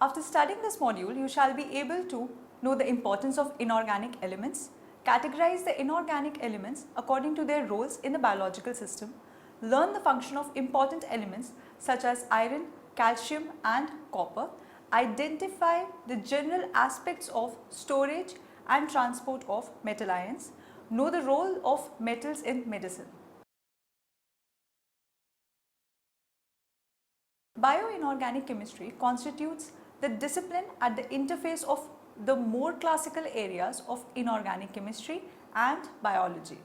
After studying this module, you shall be able to know the importance of inorganic elements, categorize the inorganic elements according to their roles in the biological system, learn the function of important elements such as iron, calcium and copper, identify the general aspects of storage and transport of metal ions, know the role of metals in medicine. Bioinorganic chemistry constitutes the discipline at the interface of the more classical areas of inorganic chemistry and biology.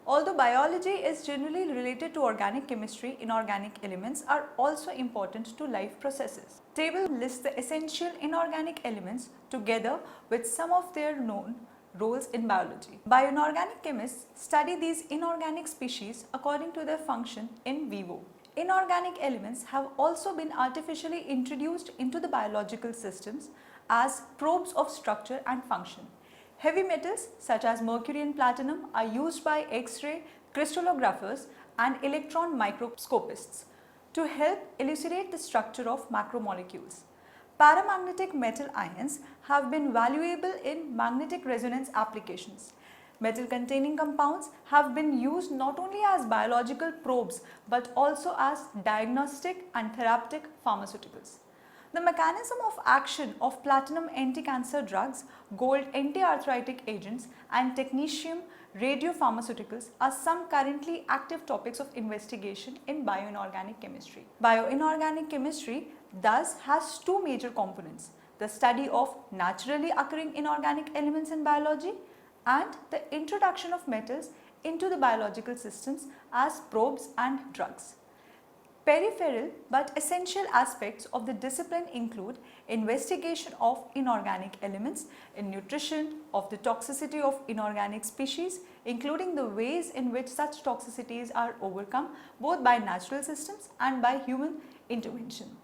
Although biology is generally related to organic chemistry, inorganic elements are also important to life processes. Table lists the essential inorganic elements together with some of their known roles in biology. Bioinorganic chemists study these inorganic species according to their function in vivo. Inorganic elements have also been artificially introduced into the biological systems as probes of structure and function. Heavy metals such as mercury and platinum are used by X-ray crystallographers and electron microscopists to help elucidate the structure of macromolecules. Paramagnetic metal ions have been valuable in magnetic resonance applications. Metal containing compounds have been used not only as biological probes but also as diagnostic and therapeutic pharmaceuticals. The mechanism of action of platinum anti-cancer drugs, gold anti-arthritic agents and technetium radiopharmaceuticals are some currently active topics of investigation in bioinorganic chemistry. Bioinorganic chemistry thus has two major components: the study of naturally occurring inorganic elements in biology and the introduction of metals into the biological systems as probes and drugs. Peripheral but essential aspects of the discipline include investigation of inorganic elements in nutrition, of the toxicity of inorganic species, including the ways in which such toxicities are overcome both by natural systems and by human intervention,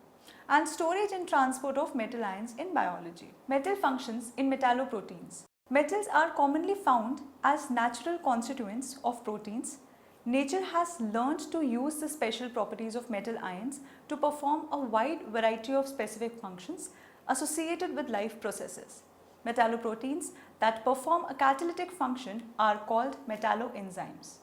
and storage and transport of metal ions in biology. Metal functions in metalloproteins. Metals are commonly found as natural constituents of proteins. Nature has learned to use the special properties of metal ions to perform a wide variety of specific functions associated with life processes. Metalloproteins that perform a catalytic function are called metalloenzymes.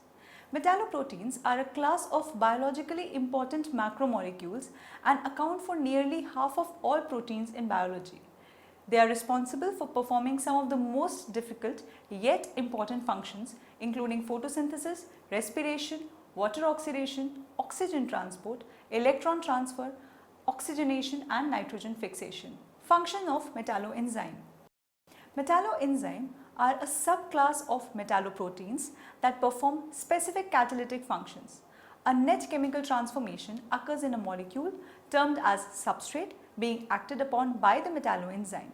Metalloproteins are a class of biologically important macromolecules and account for nearly half of all proteins in biology. They are responsible for performing some of the most difficult yet important functions, including photosynthesis, respiration, water oxidation, oxygen transport, electron transfer, oxygenation and nitrogen fixation. Function of metalloenzyme. Metalloenzyme are a subclass of metalloproteins that perform specific catalytic functions. A net chemical transformation occurs in a molecule termed as substrate being acted upon by the metalloenzyme.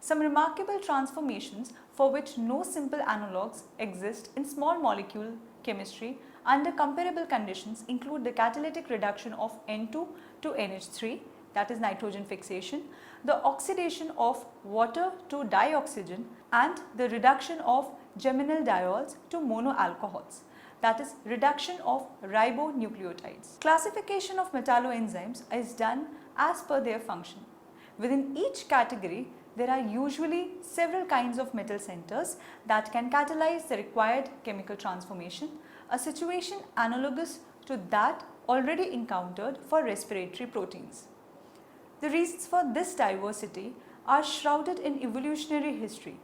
Some remarkable transformations for which no simple analogues exist in small molecule chemistry under comparable conditions include the catalytic reduction of N2 to NH3, that is nitrogen fixation, the oxidation of water to dioxygen and the reduction of geminal diols to monoalcohols, that is reduction of ribonucleotides. Classification of metalloenzymes is done as per their function. Within each category, there are usually several kinds of metal centers that can catalyze the required chemical transformation, a situation analogous to that already encountered for respiratory proteins. The reasons for this diversity are shrouded in evolutionary history,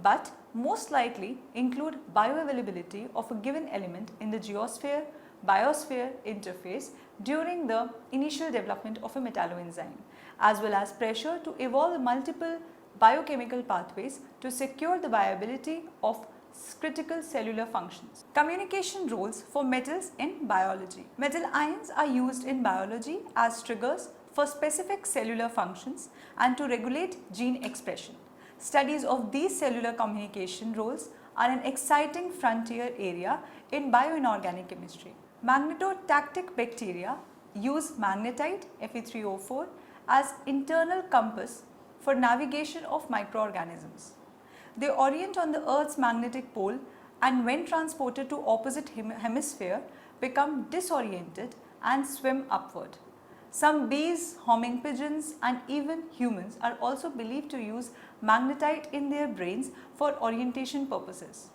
but most likely include bioavailability of a given element in the geosphere-biosphere interface during the initial development of a metalloenzyme, as well as pressure to evolve multiple biochemical pathways to secure the viability of critical cellular functions. Communication roles for metals in biology. Metal ions are used in biology as triggers for specific cellular functions and to regulate gene expression. Studies of these cellular communication roles are an exciting frontier area in bioinorganic chemistry. Magnetotactic bacteria use magnetite Fe3O4 as internal compass for navigation of microorganisms. They orient on the Earth's magnetic pole and when transported to opposite hemisphere become disoriented and swim upward. Some bees, homing pigeons and even humans are also believed to use magnetite in their brains for orientation purposes.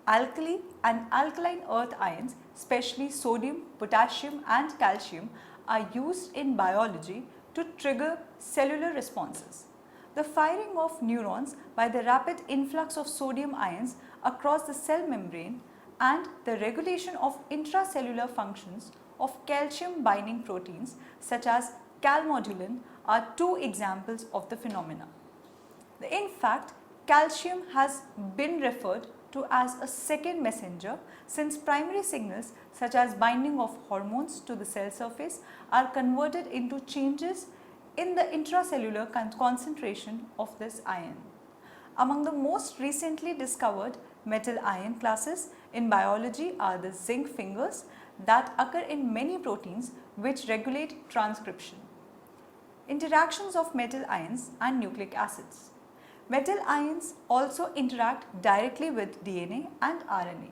Alkali and alkaline earth ions, especially sodium, potassium and calcium, are used in biology to trigger cellular responses. The firing of neurons by the rapid influx of sodium ions across the cell membrane and the regulation of intracellular functions of calcium binding proteins such as calmodulin are two examples of the phenomena. In fact, calcium has been referred to as a second messenger since primary signals such as binding of hormones to the cell surface are converted into changes in the intracellular concentration of this ion. Among the most recently discovered metal ion classes in biology are the zinc fingers that occur in many proteins which regulate transcription. Interactions of metal ions and nucleic acids. Metal ions also interact directly with DNA and RNA.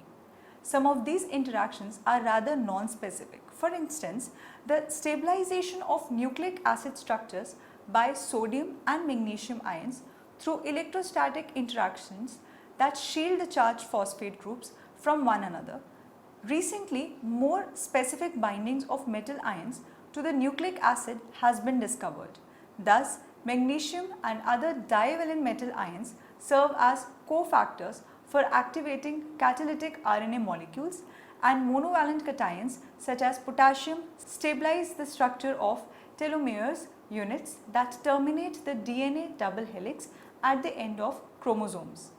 Some of these interactions are rather non-specific. For instance, the stabilization of nucleic acid structures by sodium and magnesium ions through electrostatic interactions that shield the charged phosphate groups from one another. Recently, more specific bindings of metal ions to the nucleic acid has been discovered. Thus, magnesium and other divalent metal ions serve as cofactors for activating catalytic RNA molecules, and monovalent cations such as potassium stabilize the structure of telomeres units that terminate the DNA double helix at the end of chromosomes.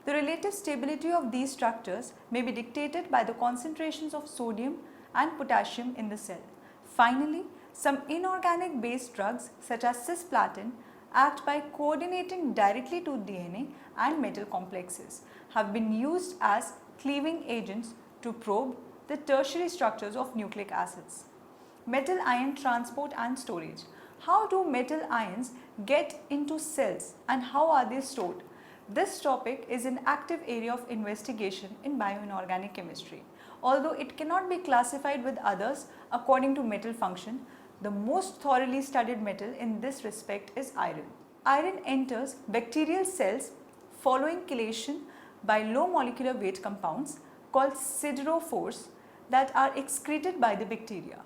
The relative stability of these structures may be dictated by the concentrations of sodium and potassium in the cell. Finally, some inorganic based drugs such as cisplatin act by coordinating directly to DNA and metal complexes, have been used as cleaving agents to probe the tertiary structures of nucleic acids. Metal ion transport and storage. How do metal ions get into cells and how are they stored? This topic is an active area of investigation in bioinorganic chemistry. Although it cannot be classified with others according to metal function, the most thoroughly studied metal in this respect is iron. Iron enters bacterial cells following chelation by low molecular weight compounds called siderophores that are excreted by the bacteria.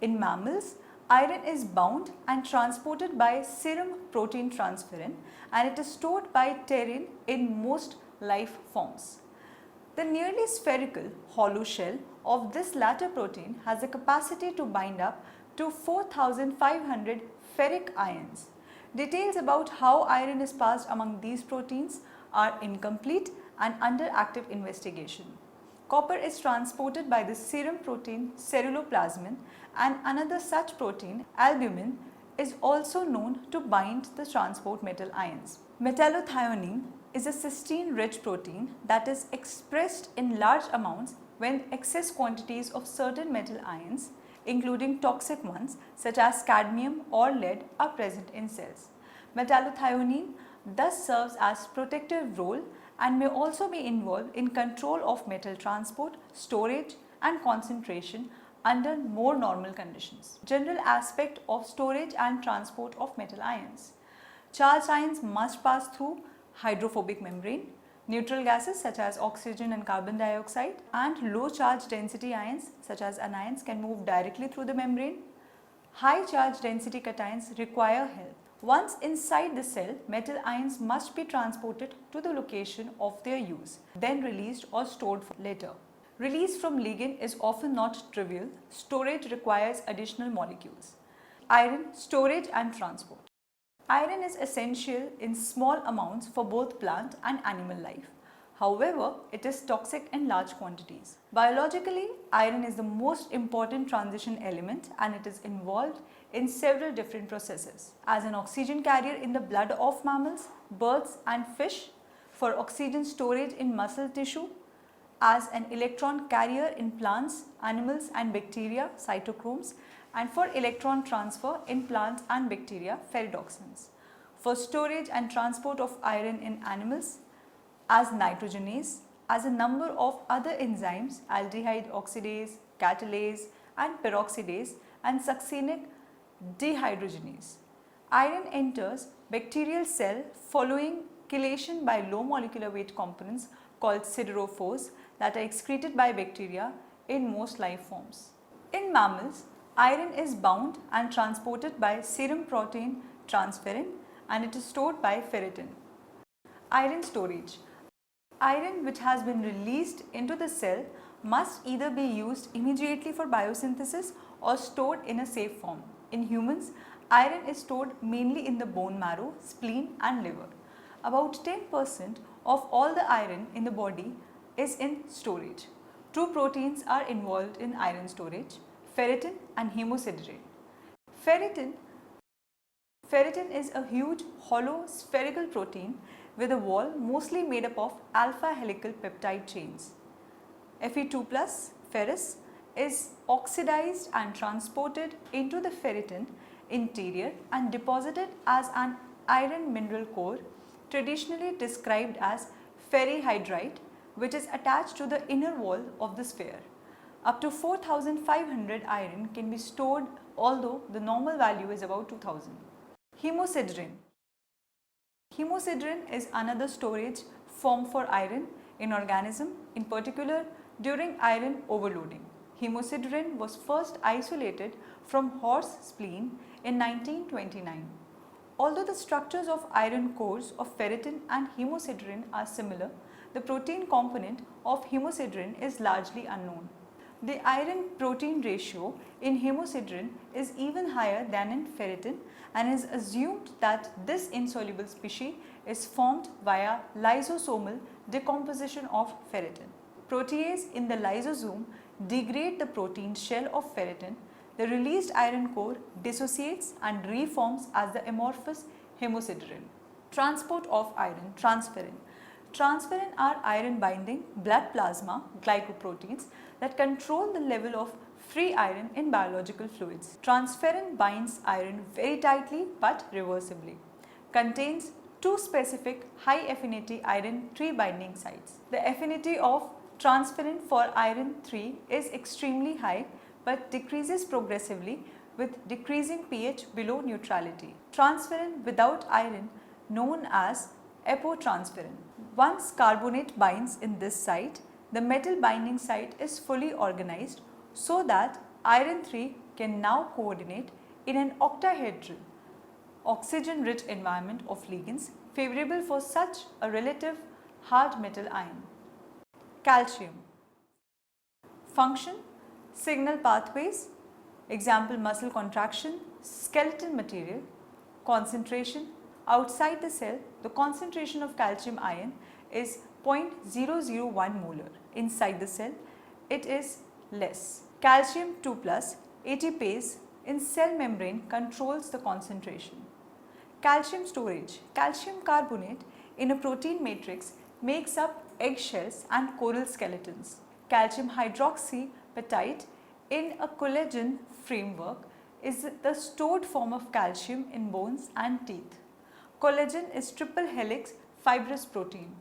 In mammals, iron is bound and transported by serum protein transferrin and it is stored by pterin in most life forms. The nearly spherical hollow shell of this latter protein has the capacity to bind up to 4,500 ferric ions. Details about how iron is passed among these proteins are incomplete and under active investigation. Copper is transported by the serum protein ceruloplasmin, and another such protein, albumin, is also known to bind the transport metal ions. Metallothionein is a cysteine-rich protein that is expressed in large amounts when excess quantities of certain metal ions, including toxic ones such as cadmium or lead, are present in cells. Metallothionein thus serves as protective role and may also be involved in control of metal transport, storage and concentration under more normal conditions. General aspect of storage and transport of metal ions. Charged ions must pass through hydrophobic membrane. Neutral gases such as oxygen and carbon dioxide and low charge density ions such as anions can move directly through the membrane. High charge density cations require help. Once inside the cell, metal ions must be transported to the location of their use, then released or stored for later. Release from ligand is often not trivial. Storage requires additional molecules. Iron storage and transport. Iron is essential in small amounts for both plant and animal life. However, it is toxic in large quantities. Biologically, iron is the most important transition element and it is involved in several different processes. As an oxygen carrier in the blood of mammals, birds and fish, for oxygen storage in muscle tissue, as an electron carrier in plants, animals and bacteria, cytochromes, and for electron transfer in plants and bacteria, ferredoxins. For storage and transport of iron in animals, as nitrogenase, as a number of other enzymes, aldehyde oxidase, catalase and peroxidase and succinic dehydrogenase. Iron enters bacterial cell following chelation by low molecular weight components called siderophores that are excreted by bacteria in most life forms. In mammals, iron is bound and transported by serum protein transferrin and it is stored by ferritin. Iron storage. Iron which has been released into the cell must either be used immediately for biosynthesis or stored in a safe form. In humans, iron is stored mainly in the bone marrow, spleen and liver. About 10% of all the iron in the body is in storage. Two proteins are involved in iron storage, ferritin and hemosiderin. Ferritin is a huge hollow spherical protein with a wall mostly made up of alpha helical peptide chains. Fe2+, ferrous, is oxidized and transported into the ferritin interior and deposited as an iron mineral core, traditionally described as ferrihydrite, which is attached to the inner wall of the sphere. Up to 4500 iron can be stored, although the normal value is about 2000. Hemosiderin. Hemosiderin is another storage form for iron in organism, in particular during iron overloading. Hemosiderin was first isolated from horse spleen in 1929. Although the structures of iron cores of ferritin and hemosiderin are similar, the protein component of hemosiderin is largely unknown. The iron-protein ratio in hemosiderin is even higher than in ferritin and is assumed that this insoluble species is formed via lysosomal decomposition of ferritin. Protease in the lysosome degrade the protein shell of ferritin. The released iron core dissociates and reforms as the amorphous hemosiderin. Transport of iron, transferrin. Transferrin are iron-binding blood plasma glycoproteins that control the level of free iron in biological fluids. Transferrin binds iron very tightly but reversibly. Contains two specific high-affinity iron 3 binding sites. The affinity of transferrin for iron 3 is extremely high but decreases progressively with decreasing pH below neutrality. Transferrin without iron, known as apotransferrin. Once carbonate binds in this site, the metal binding site is fully organized so that iron 3 can now coordinate in an octahedral, oxygen-rich environment of ligands favorable for such a relative hard metal ion. Calcium. Function, signal pathways, example muscle contraction, skeletal material. Concentration, outside the cell, the concentration of calcium ion is 0.001 molar. Inside the cell, it is less. Calcium 2+, ATPase in cell membrane controls the concentration. Calcium storage. Calcium carbonate in a protein matrix makes up eggshells and coral skeletons. Calcium hydroxyapatite in a collagen framework is the stored form of calcium in bones and teeth. Collagen is triple helix fibrous protein.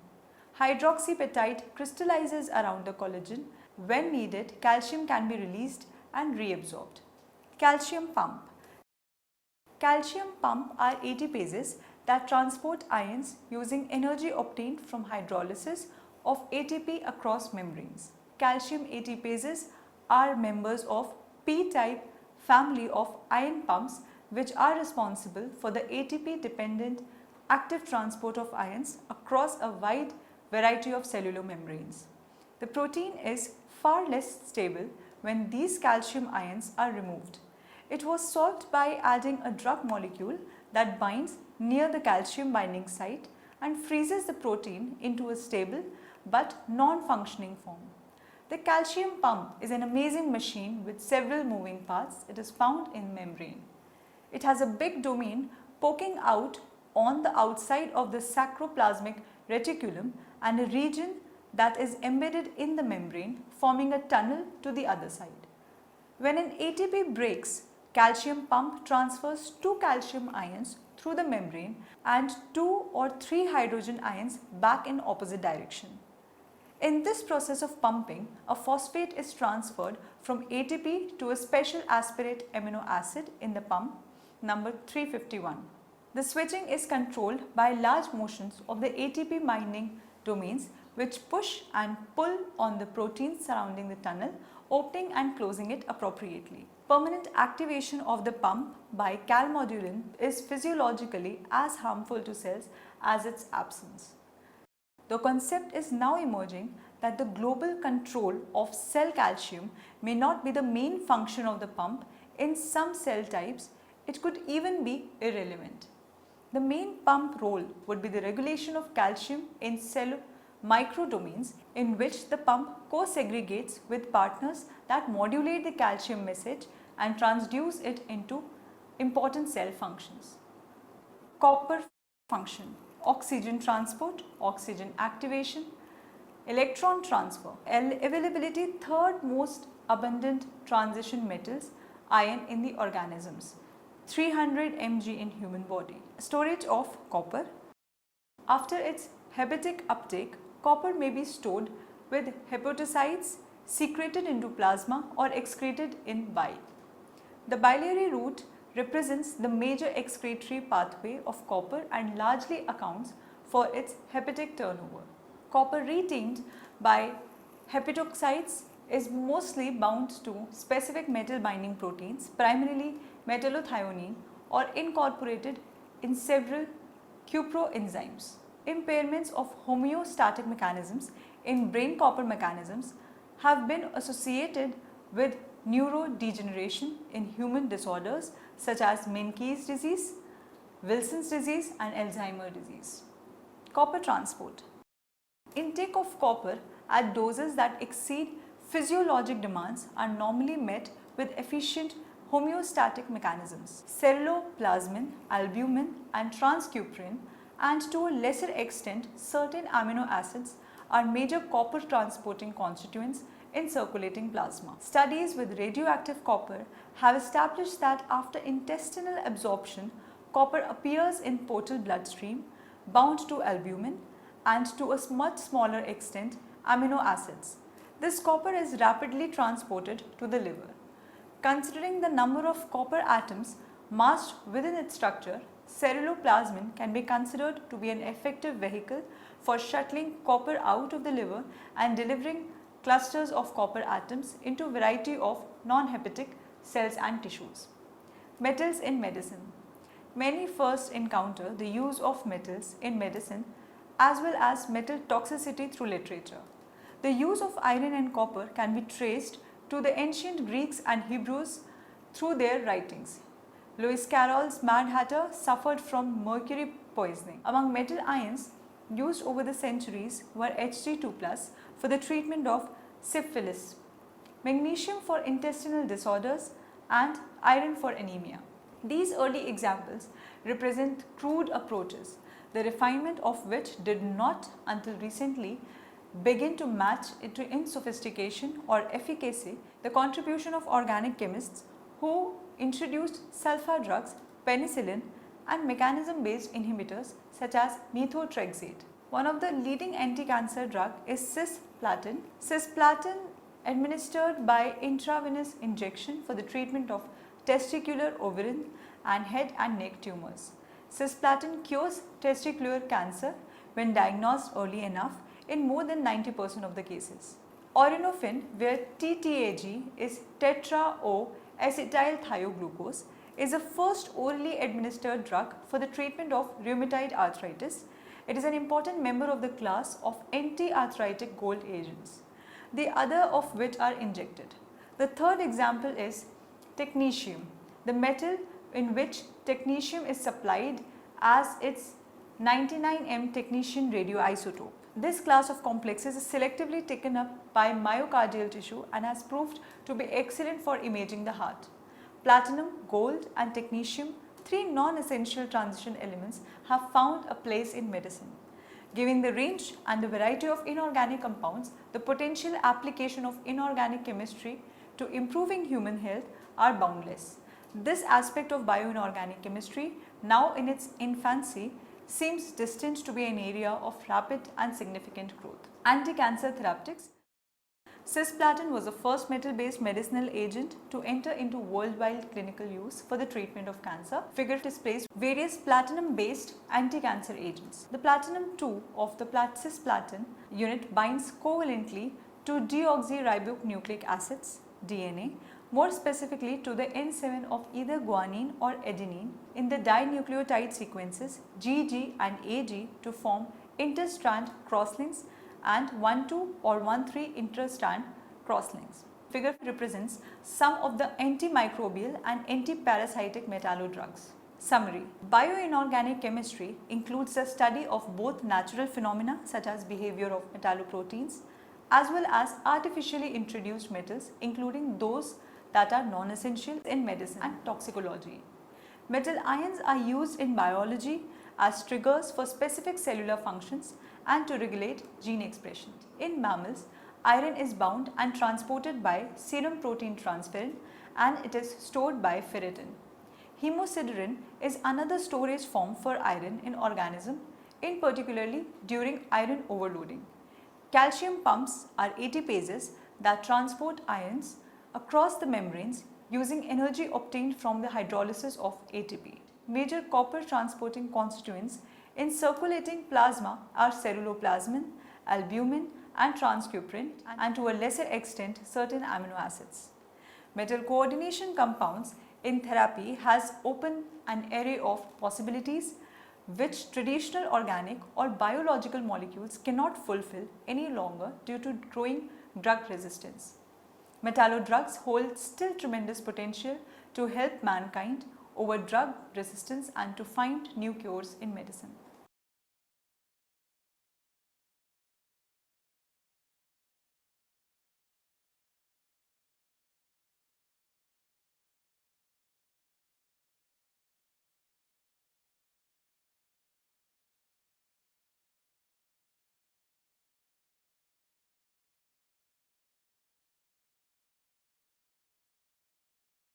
Hydroxyapatite crystallizes around the collagen. When needed, calcium can be released and reabsorbed. Calcium pump. Calcium pump are ATPases that transport ions using energy obtained from hydrolysis of ATP across membranes. Calcium ATPases are members of P-type family of ion pumps which are responsible for the ATP-dependent active transport of ions across a wide variety of cellular membranes. The protein is far less stable when these calcium ions are removed. It was solved by adding a drug molecule that binds near the calcium binding site and freezes the protein into a stable but non-functioning form. The calcium pump is an amazing machine with several moving parts. It is found in membrane. It has a big domain poking out on the outside of the sacroplasmic reticulum and a region that is embedded in the membrane, forming a tunnel to the other side. When an ATP breaks, calcium pump transfers 2 calcium ions through the membrane and 2 or 3 hydrogen ions back in opposite direction. In this process of pumping, a phosphate is transferred from ATP to a special aspartate amino acid in the pump number 351. The switching is controlled by large motions of the ATP binding domains which push and pull on the proteins surrounding the tunnel, opening and closing it appropriately. Permanent activation of the pump by calmodulin is physiologically as harmful to cells as its absence. The concept is now emerging that the global control of cell calcium may not be the main function of the pump. In some cell types, it could even be irrelevant. The main pump role would be the regulation of calcium in cell microdomains in which the pump co-segregates with partners that modulate the calcium message and transduce it into important cell functions. Copper function: oxygen transport, oxygen activation, electron transfer, availability, third most abundant transition metals, iron in the organisms, 300 mg in human body. Storage of copper: after its hepatic uptake, copper may be stored with hepatocytes, secreted into plasma or excreted in bile. The biliary route represents the major excretory pathway of copper and largely accounts for its hepatic turnover. Copper retained by hepatocytes is mostly bound to specific metal binding proteins, primarily metallothionein, or incorporated in several cuproenzymes. Impairments of homeostatic mechanisms in brain copper mechanisms have been associated with neurodegeneration in human disorders such as Menkes disease, Wilson's disease and Alzheimer's disease. Copper transport: intake of copper at doses that exceed physiologic demands are normally met with efficient homeostatic mechanisms. Ceruloplasmin, albumin and transcuprin, and to a lesser extent certain amino acids, are major copper transporting constituents in circulating plasma. Studies with radioactive copper have established that after intestinal absorption, copper appears in portal bloodstream bound to albumin and to a much smaller extent amino acids. This copper is rapidly transported to the liver. Considering the number of copper atoms massed within its structure, ceruloplasmin can be considered to be an effective vehicle for shuttling copper out of the liver and delivering clusters of copper atoms into a variety of non-hepatic cells and tissues. Metals in medicine: many first encounter the use of metals in medicine as well as metal toxicity through literature. The use of iron and copper can be traced to the ancient Greeks and Hebrews through their writings. Lewis Carroll's Mad Hatter suffered from mercury poisoning. Among metal ions used over the centuries were Hg2+ for the treatment of syphilis, magnesium for intestinal disorders and iron for anemia. These early examples represent crude approaches, the refinement of which did not until recently begin to match in sophistication or efficacy the contribution of organic chemists who introduced sulfur drugs, penicillin and mechanism-based inhibitors such as methotrexate. One of the leading anti-cancer drug is cisplatin. Cisplatin administered by intravenous injection for the treatment of testicular, ovarian and head and neck tumors. Cisplatin cures testicular cancer when diagnosed early enough in more than 90% of the cases. Aurinofin, where TTAG is tetra-O-acetyl-thioglucose, is a first orally administered drug for the treatment of rheumatoid arthritis. It is an important member of the class of anti-arthritic gold agents, the other of which are injected. The third example is technetium, the metal in which technetium is supplied as its 99M technetium radioisotope. This class of complexes is selectively taken up by myocardial tissue and has proved to be excellent for imaging the heart. Platinum, gold and technetium, three non-essential transition elements, have found a place in medicine. Given the range and the variety of inorganic compounds, the potential application of inorganic chemistry to improving human health are boundless. This aspect of bioinorganic chemistry, now in its infancy, seems destined to be an area of rapid and significant growth. Anti-cancer therapeutics. Cisplatin was the first metal-based medicinal agent to enter into worldwide clinical use for the treatment of cancer. Figure displays various platinum-based anti-cancer agents. The platinum-2 of the cisplatin unit binds covalently to deoxyribonucleic acids, DNA, more specifically to the N7 of either guanine or adenine in the dinucleotide sequences GG and AG to form interstrand crosslinks and 1,2 or 1,3 interstrand crosslinks. Figure represents some of the antimicrobial and antiparasitic metallodrugs. Summary: bioinorganic chemistry includes the study of both natural phenomena such as behavior of metalloproteins as well as artificially introduced metals, including those that are non-essential in medicine and toxicology. Metal ions are used in biology as triggers for specific cellular functions and to regulate gene expression. In mammals, iron is bound and transported by serum protein transferrin and it is stored by ferritin. Hemosiderin is another storage form for iron in organism, in particularly during iron overloading. Calcium pumps are ATPases that transport ions across the membranes using energy obtained from the hydrolysis of ATP. Major copper transporting constituents in circulating plasma are ceruloplasmin, albumin and transcuprin, and to a lesser extent certain amino acids. Metal coordination compounds in therapy has opened an array of possibilities which traditional organic or biological molecules cannot fulfill any longer due to growing drug resistance. Metallodrugs hold still tremendous potential to help mankind over drug resistance and to find new cures in medicine.